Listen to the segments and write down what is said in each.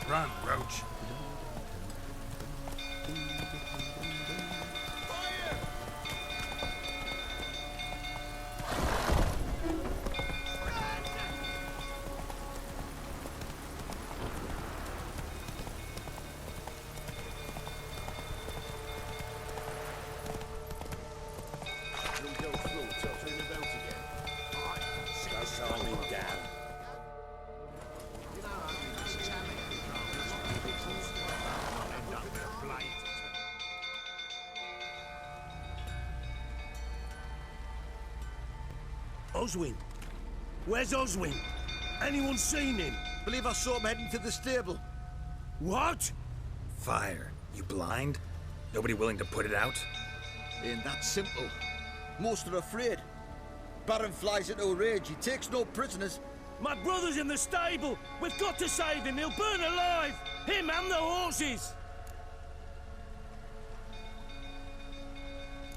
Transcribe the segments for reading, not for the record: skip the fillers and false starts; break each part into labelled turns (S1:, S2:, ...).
S1: Run, Roach.
S2: Oswin? Where's Oswin? Anyone seen him?
S3: Believe I saw him heading to the stable.
S2: What?
S1: Fire. You blind? Nobody willing to put it out?
S3: Ain't that simple. Most are afraid. Baron flies into a rage. He takes no prisoners.
S2: My brother's in the stable. We've got to save him. He'll burn alive. Him and the horses.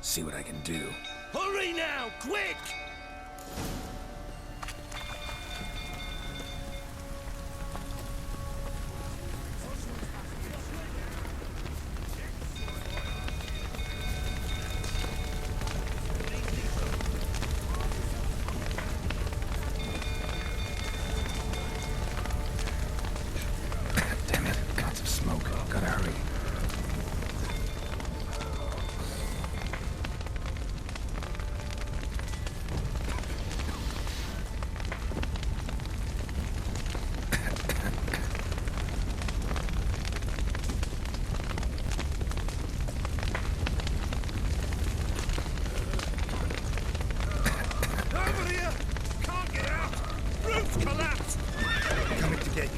S1: See what I can do.
S2: Hurry now, quick!
S1: Damn it, lots of smoke. Gotta hurry.
S2: Over here! Can't get out! Roof collapsed!
S1: Coming to get you.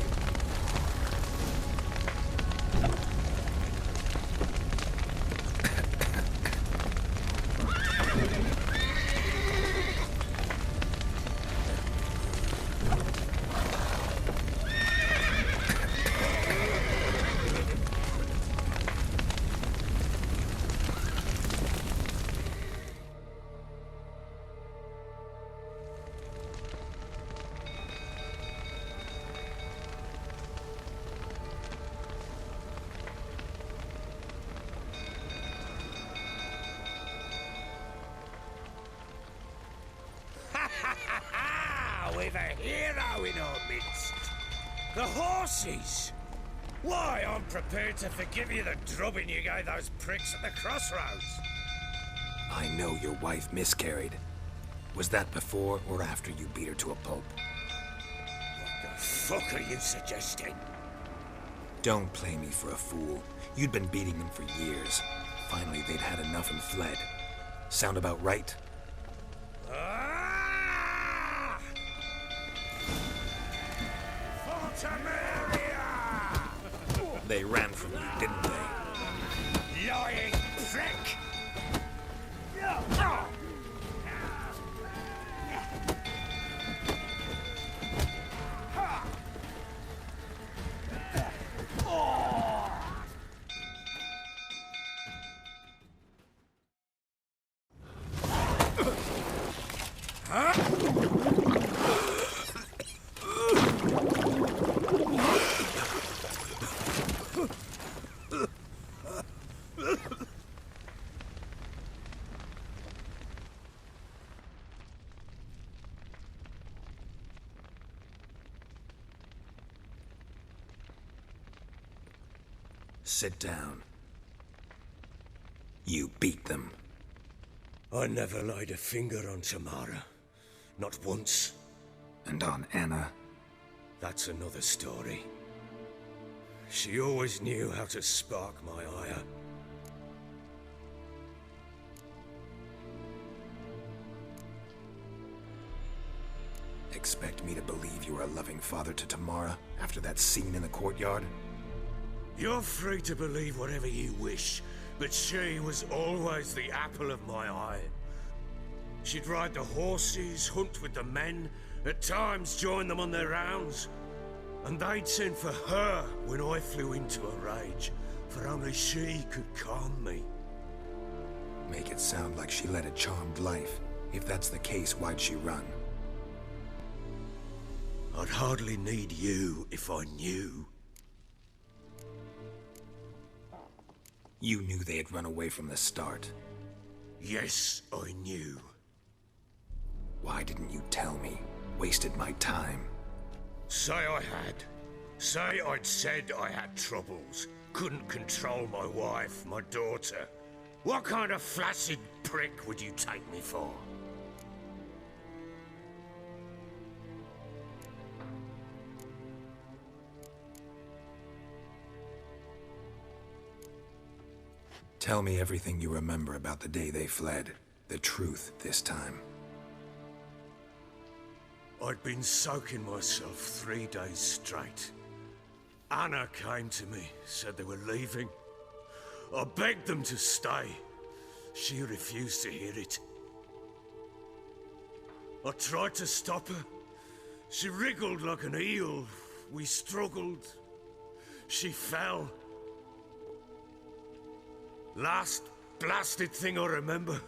S2: We've a hero in our midst. The horses! Why, I'm prepared to forgive you the drubbing you gave those pricks at the crossroads.
S1: I know your wife miscarried. Was that before or after you beat her to a pulp?
S2: What the fuck are you suggesting?
S1: Don't play me for a fool. You'd been beating them for years. Finally, they'd had enough and fled. Sound about right?
S2: Ah! Fortamaria!
S1: They ran from you, didn't they?
S2: Lying prick!
S1: Sit down. You beat them.
S2: I never laid a finger on Tamara. Not once.
S1: And on Anna.
S2: That's another story. She always knew how to spark my ire.
S1: Expect me to believe you were a loving father to Tamara after that scene in the courtyard?
S2: You're free to believe whatever you wish, but she was always the apple of my eye. She'd ride the horses, hunt with the men, at times join them on their rounds. And they'd send for her when I flew into a rage, for only she could calm me.
S1: Make it sound like she led a charmed life. If that's the case, why'd she run?
S2: I'd hardly need you if I knew.
S1: You knew they had run away from the start.
S2: Yes, I knew.
S1: Why didn't you tell me? Wasted my time.
S2: Say I had. Say I'd said I had troubles. Couldn't control my wife, my daughter. What kind of flaccid prick would you take me for?
S1: Tell me everything you remember about the day they fled. The truth this time.
S2: I'd been soaking myself 3 days straight. Anna came to me, said they were leaving. I begged them to stay. She refused to hear it. I tried to stop her. She wriggled like an eel. We struggled. She fell. Last blasted thing I remember.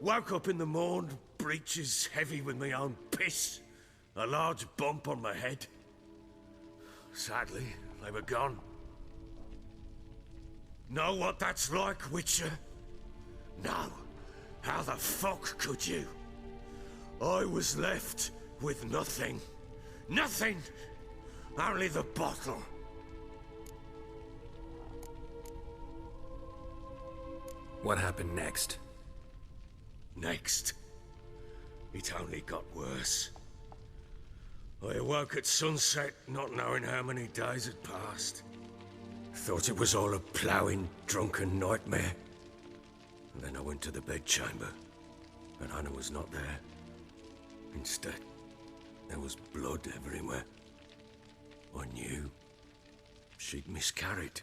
S2: Woke up in the morn, breeches heavy with my own piss. A large bump on my head. Sadly, they were gone. Know what that's like, Witcher? No. How the fuck could you? I was left with nothing. Nothing! Only the bottle.
S1: What happened next?
S2: Next? It only got worse. I awoke at sunset, not knowing how many days had passed. Thought it was all a ploughing, drunken nightmare. And then I went to the bedchamber, and Anna was not there. Instead, there was blood everywhere. I knew she'd miscarried.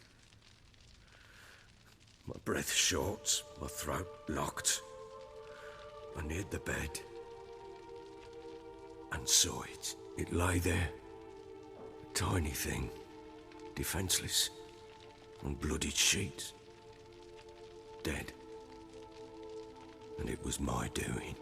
S2: My breath short, my throat locked. I neared the bed and saw it. It lay there, a tiny thing, defenseless, on bloodied sheets, dead. And it was my doing.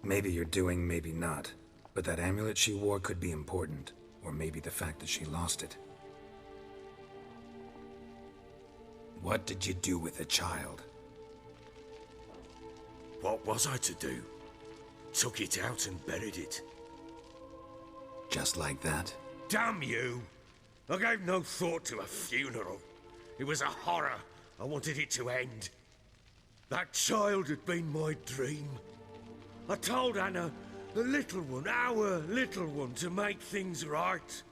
S1: Maybe you're doing, maybe not. But that amulet she wore could be important. Or maybe the fact that she lost it. What did you do with the child?
S2: What was I to do? Took it out and buried it.
S1: Just like that?
S2: Damn you! I gave no thought to a funeral. It was a horror. I wanted it to end. That child had been my dream. I told Anna, the little one, our little one, to make things right.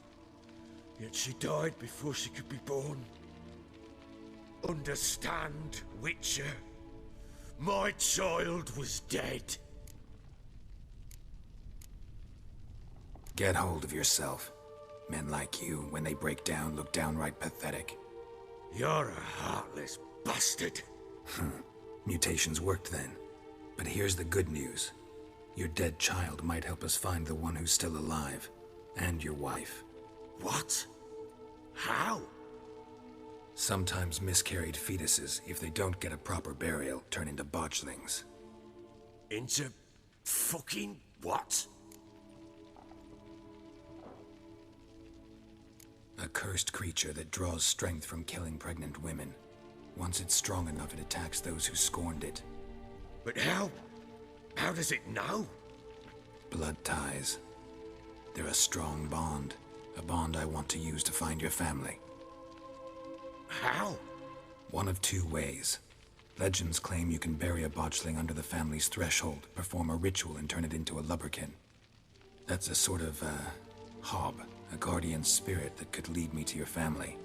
S2: Yet she died before she could be born. Understand, Witcher? My child was dead.
S1: Get hold of yourself. Men like you, when they break down, look downright pathetic.
S2: You're a heartless bastard.
S1: Mutations worked then. But here's the good news. Your dead child might help us find the one who's still alive. And your wife.
S2: What? How?
S1: Sometimes miscarried fetuses, if they don't get a proper burial, turn into botchlings.
S2: Into fucking what?
S1: A cursed creature that draws strength from killing pregnant women. Once it's strong enough, it attacks those who scorned it.
S2: But how? How does it know?
S1: Blood ties. They're a strong bond. A bond I want to use to find your family.
S2: How?
S1: One of two ways. Legends claim you can bury a botchling under the family's threshold, perform a ritual, and turn it into a lubberkin. That's a sort of, hob, a guardian spirit that could lead me to your family.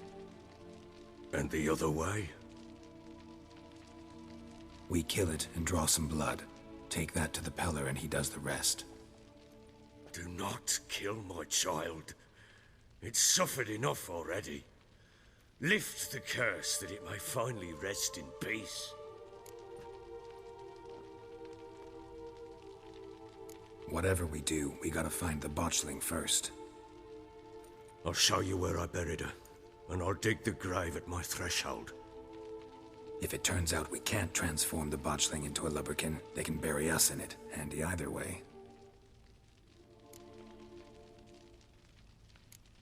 S2: And the other way?
S1: We kill it and draw some blood. Take that to the Peller and he does the rest.
S2: Do not kill my child. It's suffered enough already. Lift the curse that it may finally rest in peace.
S1: Whatever we do, we gotta find the botchling first.
S2: I'll show you where I buried her, and I'll dig the grave at my threshold.
S1: If it turns out we can't transform the botchling into a lubberkin, they can bury us in it. Handy either way.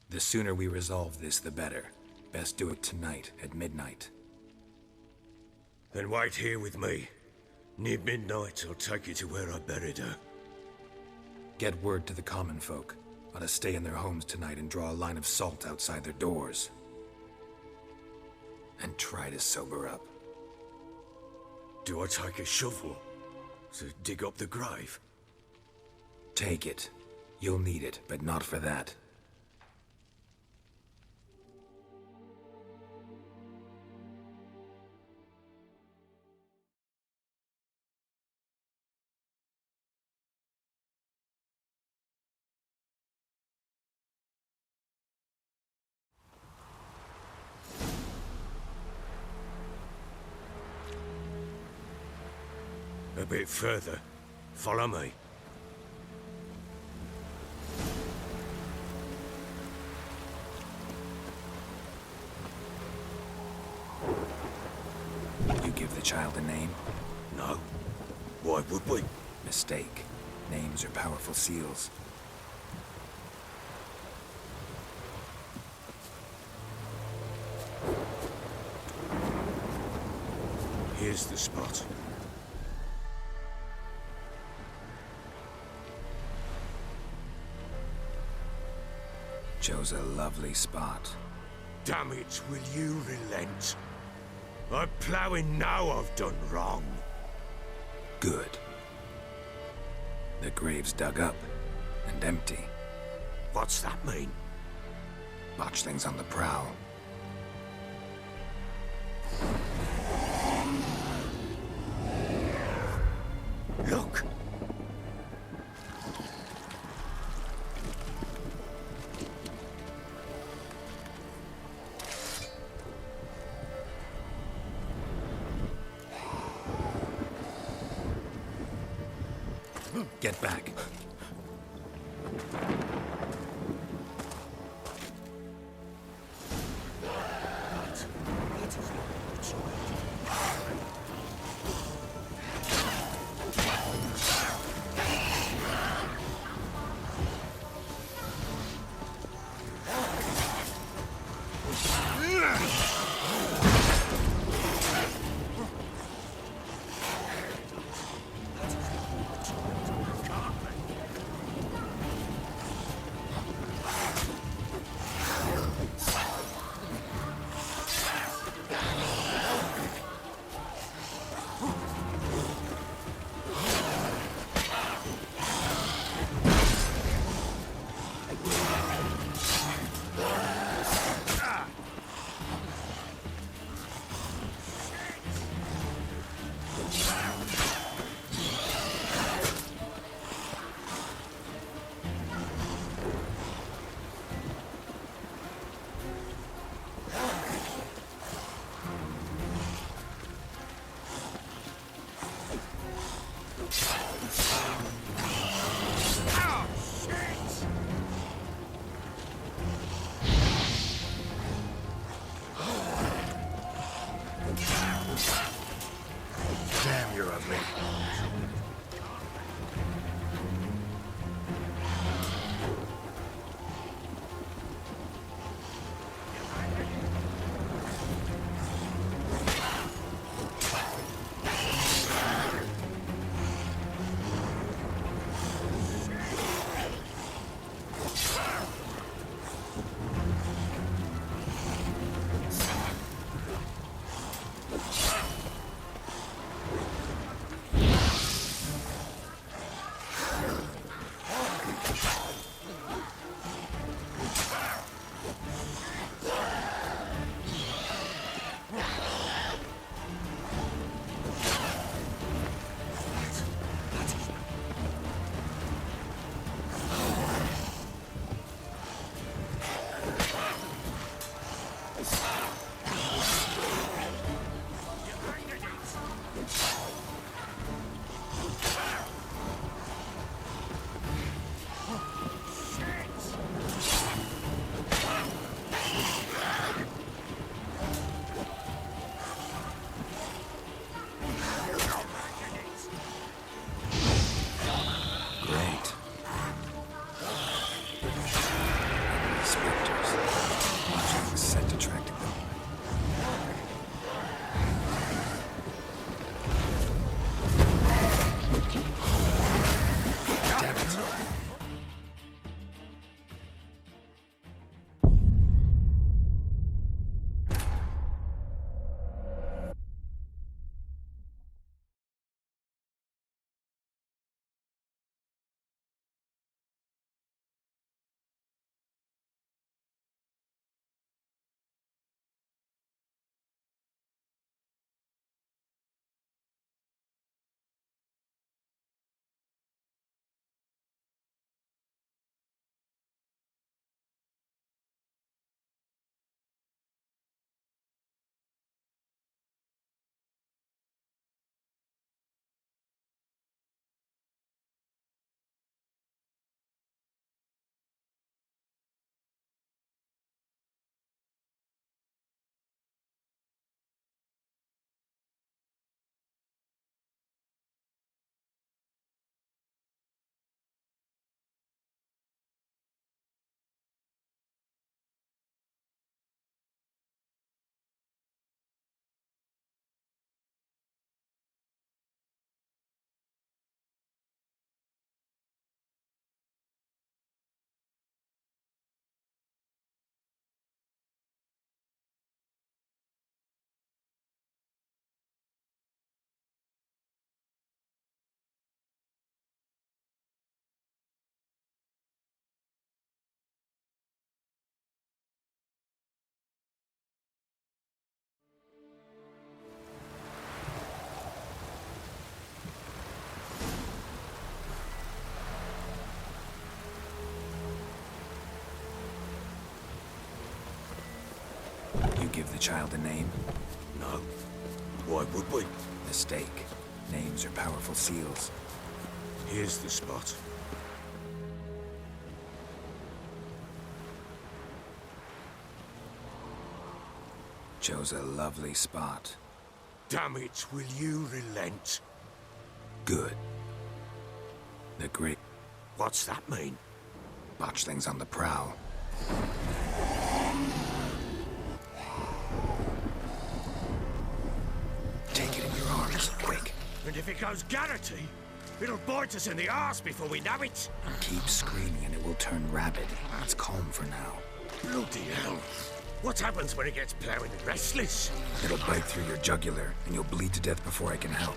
S1: The sooner we resolve this, the better. Best do it tonight, at midnight.
S2: Then wait here with me. Near midnight, I'll take you to where I buried her.
S1: Get word to the common folk. Let us stay in their homes tonight and draw a line of salt outside their doors. And try to sober up.
S2: Do I take a shovel to dig up the grave?
S1: Take it. You'll need it, but not for that.
S2: A bit further. Follow me.
S1: You give the child a name?
S2: No. Why would we?
S1: Mistake. Names are powerful seals.
S2: Here's the spot.
S1: Chose a lovely spot.
S2: Damn it, will you relent? I'm ploughing now I've done wrong.
S1: Good. The grave's dug up and empty.
S2: What's that mean?
S1: Botchling's on the prowl.
S2: Look!
S1: Get back.
S2: Damn, you're ugly.
S1: give the child a name?
S2: No. Why would we?
S1: Mistake. Names are powerful seals.
S2: Here's the spot.
S1: Chose a lovely spot.
S2: Damn it, will you relent?
S1: Good. The great
S2: What's that mean?
S1: botchling's on the prowl. Take it in your arms, quick.
S2: And if it goes Garrity, it'll bite us in the arse before we know it.
S1: Keep screaming and it will turn rabid. It's calm for now.
S2: Bloody hell. What happens when it gets plowing and restless?
S1: It'll bite through your jugular, and you'll bleed to death before I can help.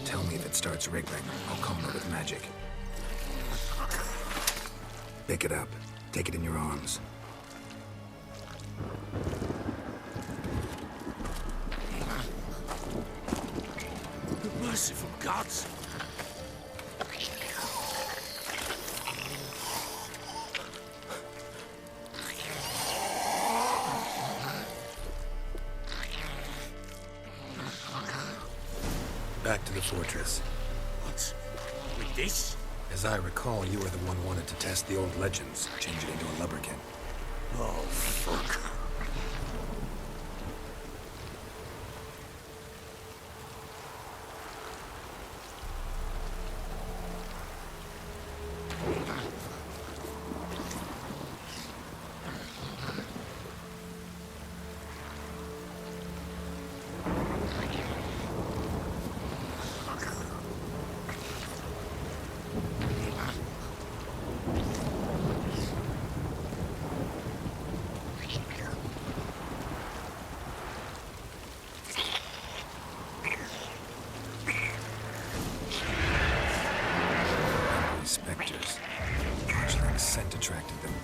S1: Tell me if it starts wriggling. I'll combo with magic. Pick it up. Take it in your arms.
S2: Merciful gods!
S1: Back to the fortress.
S2: What? With this?
S1: As I recall, you were the one wanted to test the old legends, change it into a lubberkin.
S2: Oh, fuck.
S1: Spectres. Botchling's scent attracted them.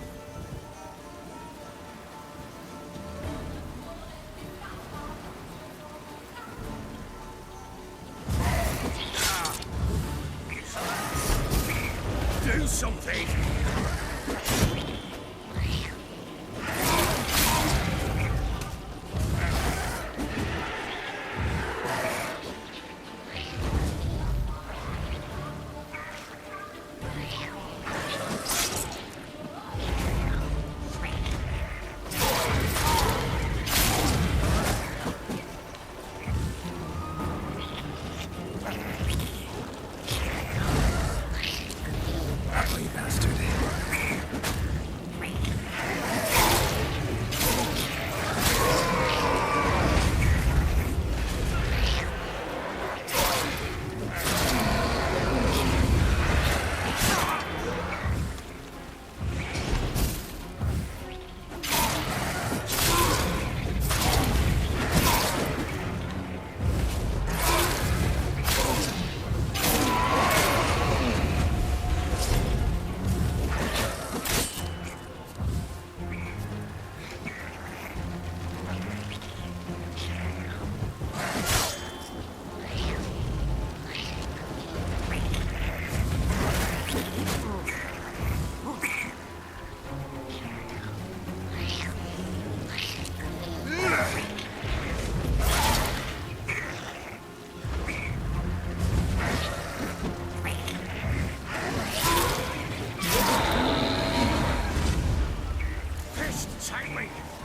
S2: Do something!
S1: Ugly bastard.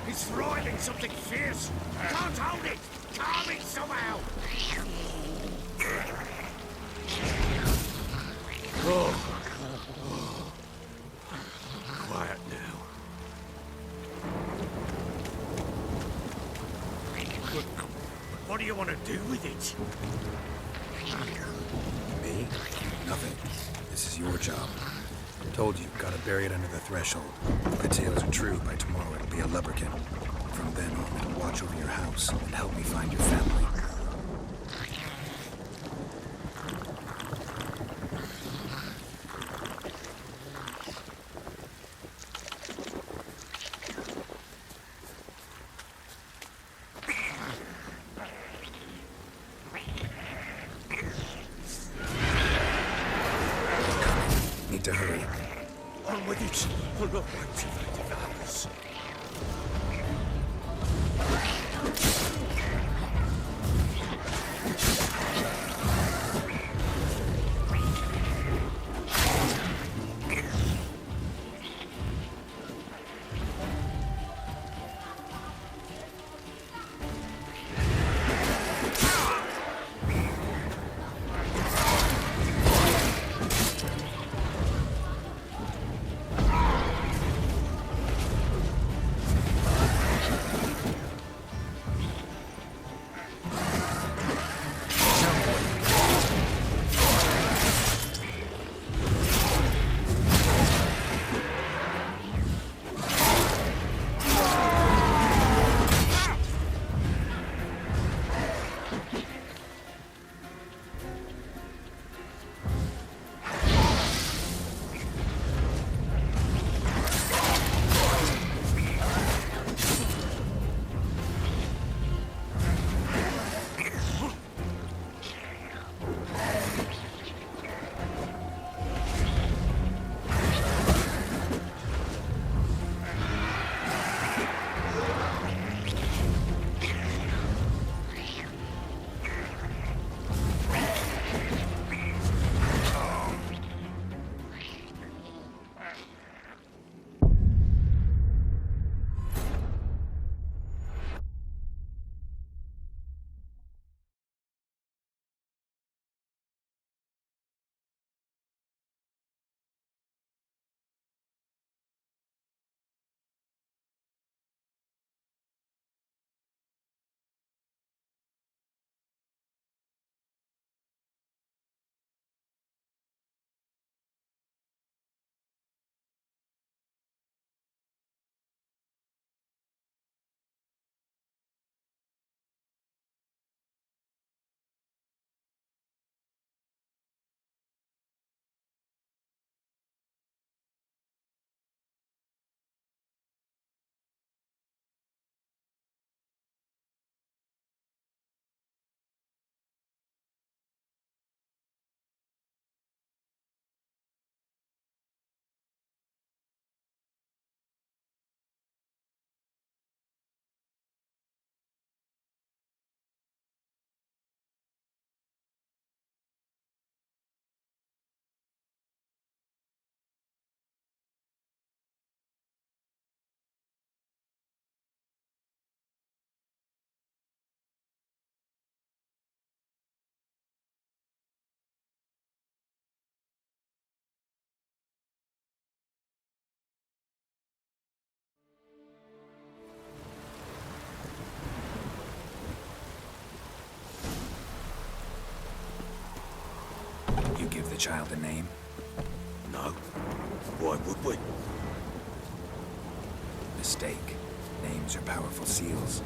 S2: It's writhing something fierce. Can't hold it. Calm it somehow. Oh. Quiet now. What do you want to do with it?
S1: Me? Nothing. This is your job. Told you, gotta bury it under the threshold. If the tales are true, by tomorrow it'll be a lubberkin. From then on, it'll watch over your house and help me find your family. Need to hurry.
S2: On with it. I'll not wait till they devour us.
S1: child a name?
S2: No. Why would we?
S1: Mistake. Names are powerful seals.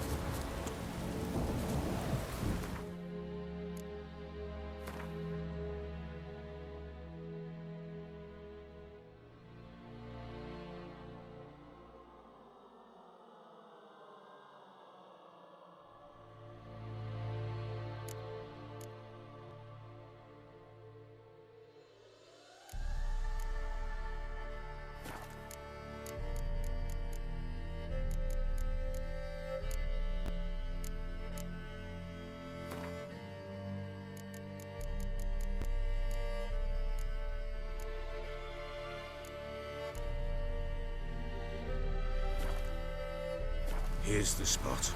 S2: Here's the spot.